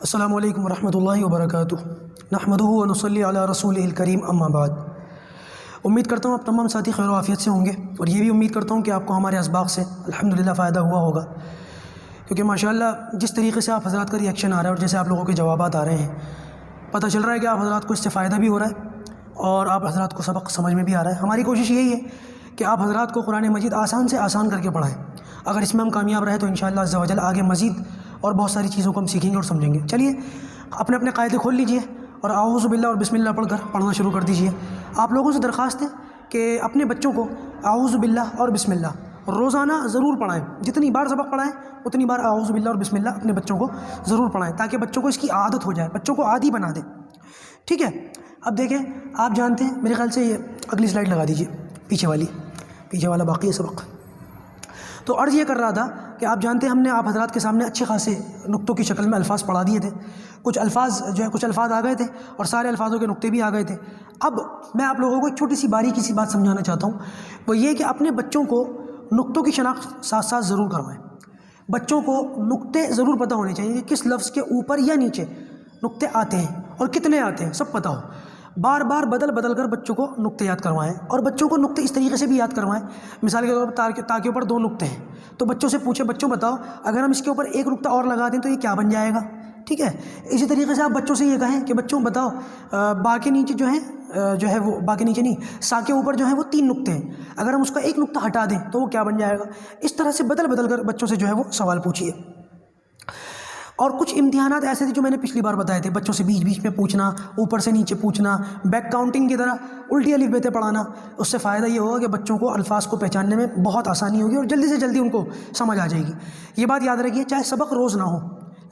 السلام علیکم ورحمۃ اللہ وبرکاتہ۔ نحمدہ و نصلی علی رسولہ الکریم، اما بعد۔ امید کرتا ہوں آپ تمام ساتھی خیر و عافیت سے ہوں گے، اور یہ بھی امید کرتا ہوں کہ آپ کو ہمارے اسباق سے الحمدللہ فائدہ ہوا ہوگا، کیونکہ ماشاءاللہ جس طریقے سے آپ حضرات کا ریئیکشن آ رہا ہے اور جیسے آپ لوگوں کے جوابات آ رہے ہیں، پتہ چل رہا ہے کہ آپ حضرات کو اس سے فائدہ بھی ہو رہا ہے اور آپ حضرات کو سبق سمجھ میں بھی آ رہا ہے۔ ہماری کوشش یہی ہے کہ آپ حضرات کو قرآن مجید آسان سے آسان کر کے پڑھائیں۔ اگر اس میں ہم کامیاب رہے تو انشاءاللہ عز و جل آگے مزید اور بہت ساری چیزوں کو ہم سیکھیں گے اور سمجھیں گے۔ چلیے اپنے اپنے قاعدے کھول لیجئے اور اعوذ باللہ اور بسم اللہ پڑھ کر پڑھنا شروع کر دیجئے۔ آپ لوگوں سے درخواست ہے کہ اپنے بچوں کو اعوذ باللہ اور بسم اللہ روزانہ ضرور پڑھائیں۔ جتنی بار سبق پڑھائیں اتنی بار اعوذ باللہ اور بسم اللہ اپنے بچوں کو ضرور پڑھائیں، تاکہ بچوں کو اس کی عادت ہو جائے، بچوں کو عادی بنا دیں۔ ٹھیک ہے، اب دیکھیں، آپ جانتے ہیں، میرے خیال سے یہ اگلی سلائڈ لگا دیجئے، پیچھے والا باقی ہے سبق۔ تو عرض یہ کر رہا تھا کہ آپ جانتے ہیں ہم نے آپ حضرات کے سامنے اچھے خاصے نقطوں کی شکل میں الفاظ پڑھا دیے تھے، کچھ الفاظ آ گئے تھے اور سارے الفاظوں کے نقطے بھی آ گئے تھے۔ اب میں آپ لوگوں کو ایک چھوٹی سی باریکی سی بات سمجھانا چاہتا ہوں، وہ یہ کہ اپنے بچوں کو نقطوں کی شناخت ساتھ ساتھ ضرور کروائیں۔ بچوں کو نقطے ضرور پتہ ہونے چاہیے کہ کس لفظ کے اوپر یا نیچے نقطے آتے ہیں اور کتنے آتے ہیں، سب پتہ ہو۔ بار بار بدل کر بچوں کو نقطے یاد کروائیں، اور بچوں کو نقطے اس طریقے سے بھی یاد کروائیں، مثال کے طور پر تا کے اوپر 2 نقطے ہیں تو بچوں سے پوچھیں، بچوں بتاؤ اگر ہم اس کے اوپر 1 نقطہ اور لگا دیں تو یہ کیا بن جائے گا؟ ٹھیک ہے، اسی طریقے سے آپ بچوں سے یہ کہیں کہ بچوں بتاؤ با کے نیچے جو ہے وہ با کے نیچے نہیں، سا کے اوپر جو ہے وہ 3 نقطے ہیں، اگر ہم اس کا 1 نقطہ ہٹا دیں تو وہ کیا بن جائے گا؟ اس طرح سے بدل کر بچوں سے جو ہے وہ سوال پوچھیے۔ اور کچھ امتحانات ایسے تھے جو میں نے پچھلی بار بتائے تھے، بچوں سے بیچ میں پوچھنا، اوپر سے نیچے پوچھنا، بیک کاؤنٹنگ کی طرح الٹی الف بیتے پڑھانا۔ اس سے فائدہ یہ ہوگا کہ بچوں کو الفاظ کو پہچاننے میں بہت آسانی ہوگی اور جلدی سے جلدی ان کو سمجھ آ جائے گی۔ یہ بات یاد رکھیے، چاہے سبق روز نہ ہو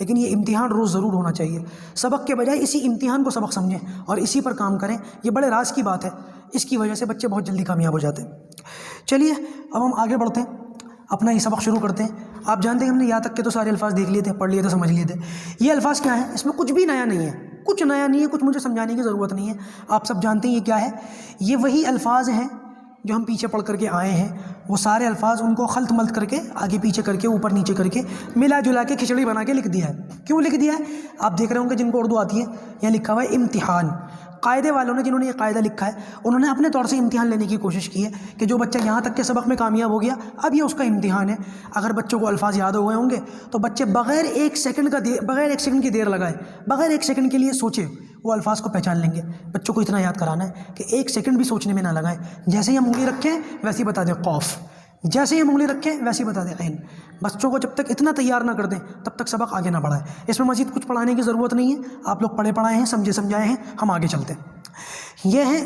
لیکن یہ امتحان روز ضرور ہونا چاہیے۔ سبق کے بجائے اسی امتحان کو سبق سمجھیں اور اسی پر کام کریں، یہ بڑے راز کی بات ہے، اس کی وجہ سے بچے بہت جلدی کامیاب ہو جاتے ہیں۔ چلیے اب ہم آگے بڑھتے ہیں، اپنا یہ سبق شروع کرتے ہیں۔ آپ جانتے ہیں ہم نے یہاں تک کے تو سارے الفاظ دیکھ لیے تھے، پڑھ لیے تھے، سمجھ لیے تھے۔ یہ الفاظ کیا ہیں؟ اس میں کچھ بھی نیا نہیں ہے، کچھ نیا نہیں ہے، کچھ مجھے سمجھانے کی ضرورت نہیں ہے، آپ سب جانتے ہیں یہ کیا ہے۔ یہ وہی الفاظ ہیں جو ہم پیچھے پڑھ کر کے آئے ہیں، وہ سارے الفاظ ان کو خلط ملط کر کے آگے پیچھے کر کے اوپر نیچے کر کے ملا جلا کے کھچڑی بنا کے لکھ دیا ہے۔ کیوں لکھ دیا ہے؟ آپ دیکھ رہے ہوں گے جن کو اردو آتی ہے، یہاں لکھا ہوا ہے امتحان۔ قاعدے والوں نے، جنہوں نے یہ قاعدہ لکھا ہے، انہوں نے اپنے طور سے امتحان لینے کی کوشش کی ہے کہ جو بچہ یہاں تک کے سبق میں کامیاب ہو گیا اب یہ اس کا امتحان ہے۔ اگر بچوں کو الفاظ یاد ہو گئے ہوں گے تو بچے بغیر ایک سیکنڈ کی دیر لگائے، بغیر 1 سیکنڈ کے لیے سوچے وہ الفاظ کو پہچان لیں گے۔ بچوں کو اتنا یاد کرانا ہے کہ 1 سیکنڈ بھی سوچنے میں نہ لگائیں، جیسے ہی ہم انگلی رکھیں ویسے ہی بتا دیں قوف، جیسے ہی ہم انگلی رکھیں ویسے ہی بتا دیں عین۔ بچوں کو جب تک اتنا تیار نہ کر دیں تب تک سبق آگے نہ بڑھائیں۔ اس میں مزید کچھ پڑھانے کی ضرورت نہیں ہے، آپ لوگ پڑھے پڑھائے ہیں، سمجھے سمجھائے ہیں، ہم آگے چلتے ہیں۔ یہ ہیں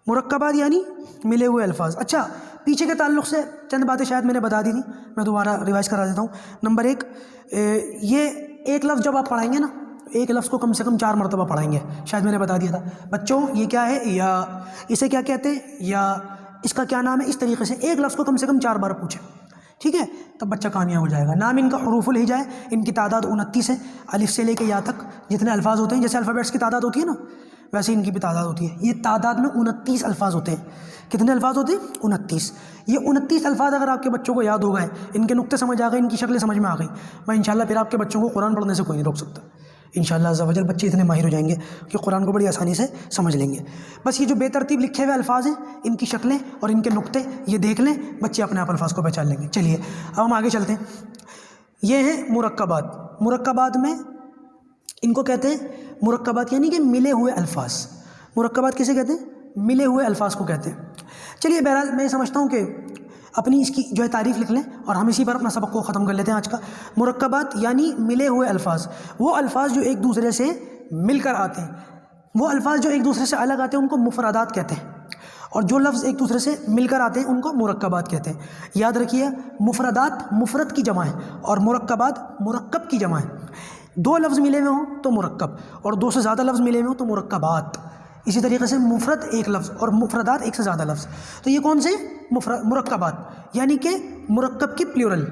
مرکبات یعنی ملے ہوئے الفاظ۔ اچھا، پیچھے کے تعلق سے چند باتیں شاید میں نے بتا دی تھی، میں دوبارہ ریوائز کرا دیتا ہوں۔ نمبر 1، یہ ایک لفظ جب آپ پڑھائیں گے نا، ایک لفظ کو کم سے کم 4 مرتبہ پڑھائیں گے، شاید میں نے بتا دیا تھا۔ بچوں یہ کیا ہے؟ یا، اسے کیا کہتے ہیں؟ یا، اس کا کیا نام ہے؟ اس طریقے سے ایک لفظ کو کم سے کم 4 بار پوچھیں، ٹھیک ہے، تب بچہ کامیاب ہو جائے گا۔ نام ان کا حروف الہجا ہے، ان کی تعداد 29 ہے، الف سے لے کے یا تک جتنے الفاظ ہوتے ہیں، جیسے الفابیٹس کی تعداد ہوتی ہے نا، ویسے ان کی بھی تعداد ہوتی ہے۔ یہ تعداد میں 29 الفاظ ہوتے ہیں۔ کتنے الفاظ ہوتے ہیں؟ 29۔ یہ 29 الفاظ اگر آپ کے بچوں کو یاد ہو گئے، ان کے نقطے سمجھ آ گئے، ان کی شکلیں سمجھ میں آ گئی، میں انشاءاللہ پھر آپ کے بچوں کو قرآن پڑھنے سے کوئی نہیں روک سکتا۔ انشاءاللہ عز و جل بچے اتنے ماہر ہو جائیں گے کہ قرآن کو بڑی آسانی سے سمجھ لیں گے۔ بس یہ جو بے ترتیب لکھے ہوئے الفاظ ہیں، ان کی شکلیں اور ان کے نقطے یہ دیکھ لیں، بچے اپنے آپ الفاظ کو پہچان لیں گے۔ چلیے اب ہم آگے چلتے ہیں۔ یہ ہیں مرکبات۔ مرکبات میں ان کو کہتے ہیں مرکبات، یعنی کہ ملے ہوئے الفاظ۔ مرکبات کسے کہتے ہیں؟ ملے ہوئے الفاظ کو کہتے ہیں۔ چلیے بہرحال میں یہ سمجھتا ہوں کہ اپنی اس کی جو ہے تعریف لکھ لیں اور ہم اسی پر اپنا سبق کو ختم کر لیتے ہیں آج کا۔ مرکبات یعنی ملے ہوئے الفاظ، وہ الفاظ جو ایک دوسرے سے مل کر آتے ہیں، وہ الفاظ جو ایک دوسرے سے الگ آتے ہیں ان کو مفردات کہتے ہیں، اور جو لفظ ایک دوسرے سے مل کر آتے ہیں ان کو مرکبات کہتے ہیں۔ یاد رکھیے، مفردات مفرد کی جمع ہے اور مرکبات مرکب کی جمع ہے۔ 2 لفظ ملے ہوئے ہوں تو مرکب، اور 2 سے زیادہ لفظ ملے ہوئے ہوں تو مرکبات۔ اسی طریقے سے مفرد 1 لفظ اور مفردات 1 سے زیادہ لفظ، تو یہ کون سے؟ مرکبات، یعنی کہ مرکب کی پلیورل،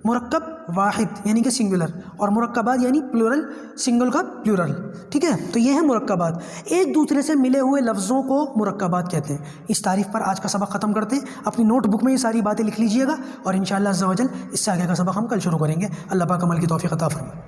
مرکب واحد یعنی کہ سنگولر، اور مرکبات یعنی پلورل، سنگل کا پلورل، ٹھیک ہے؟ تو یہ ہیں مرکبات، ایک دوسرے سے ملے ہوئے لفظوں کو مرکبات کہتے ہیں۔ اس تعریف پر آج کا سبق ختم کرتے ہیں۔ اپنی نوٹ بک میں یہ ساری باتیں لکھ لیجئے گا، اور انشاءاللہ عز و جل اس سے آگے کا سبق ہم کل شروع کریں گے۔ اللہ پاک عمل کی توفیق عطا فرمائے۔